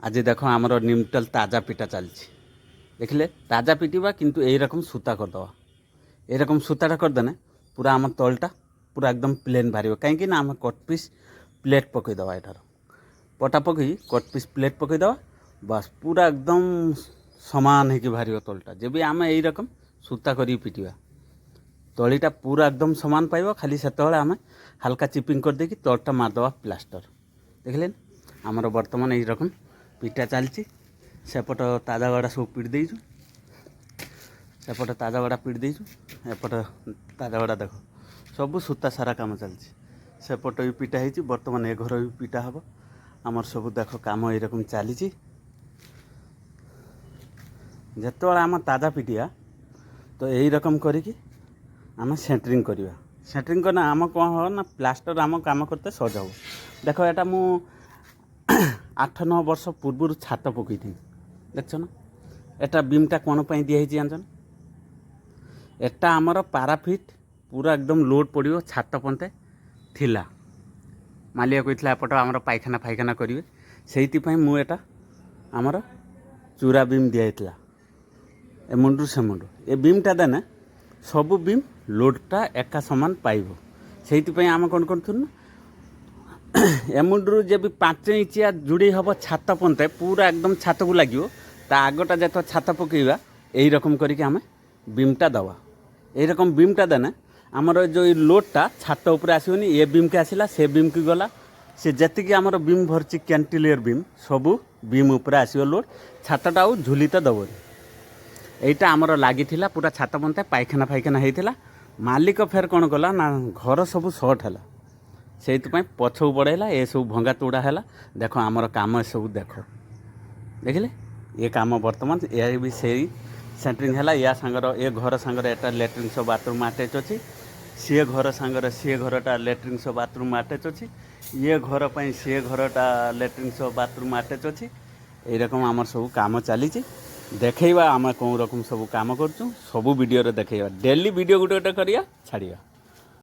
आज देख आमर निमटल ताजा पिटा चलती देखले ताजा पिटा किंतु यही रकम सूता करदे ये रकम सूताटा करदेने पूरा आम तलटा पूरा एकदम प्लेन बाहर कहीं आम कट पीस प्लेट पकईदे यार पटा पकई कट पीस प्लेट पकईदे बस पूरा एकदम समान हो बाहर तलटा जब आम यही रकम सूता कर पिटा तलीटा पूरा एकदम सामान पाइब खाली से आम हल्का चिपिंग कर देकी तलटा मारदे प्लास्टर देखले आमर बर्तमान यही रकम पिटा चलती सेपट ताजा गड़ा सब पिट देचु सेपट ताजा गड़ा पिट देचु एपट ताजा गड़ा देख सब सूता सारा काम चलती सेपट भी पिटा होती बर्तमान ए घर भी पिटा हम आमर सब देख काम ये रकम चली जिते आम ताजा पिटिया तो यही रकम करिकी आम सेंटरिंग करवा सेंटरिंग करना आम कौन हो ना प्लास्टर आम काम करते सज हो देख एटा मु 8-9 वर्ष पूर्व छात पकई थी देख ना एटा बीमटा कौन पर दिखाई जानसन एटा आमर पाराफिट पूरा एकदम लोड पड़ो छात पंते थिला मालिया कहता एपट आमर पायखाना फायखाना करेंगे से मुझा आमर चूरा बीम दिखाई ए मुंडू से मुंडू ए बीमटा देने सबू बीम लोडटा एका समान पाइब से आम कौन करूँ एमुंडू जब 5 इंचिया जुड़ी हम छात पंते पूरा एकदम छात को लगे ता आगटा जो छात पकईवा यही रकम करके आम बीमटा दवा यही रकम बीमटा देने आमर जो लोडटा छात उपर आसोनी ये बीम के आसला से बीम की गला से जी आमर बीम भरची कैंटिलियर बीम सबू बीम उपर आसो लोड छातटा आउ झुलिते दबनी यहीटा आमर लगी पूरा छात पंते पायखाना फायखाना होता मालिक फेर कौन कला ना घर सब सर्ट है से पछू बढ़ेला ये सब भंगा तोड़ा है देख आमर काम सब देख देखले ये काम बर्तमान ये भी से सेंटरिंग है या सांगर ये घर सांगर एटा लैट्रिन सब बाथरूम अटैच अच्छी सी घर सांगर सी घरटा लैट्रिन सब बाथरूम अटैच अच्छी ये घर पर सी घरटा लैट्रिन सब बाथरूम अटैच अच्छी यही रकम आमर सब काम चली देखा आम कौन रकम सब काम कर सब वीडियो देखा डेली वीडियो गोटे गोटे करिया छाड़िया।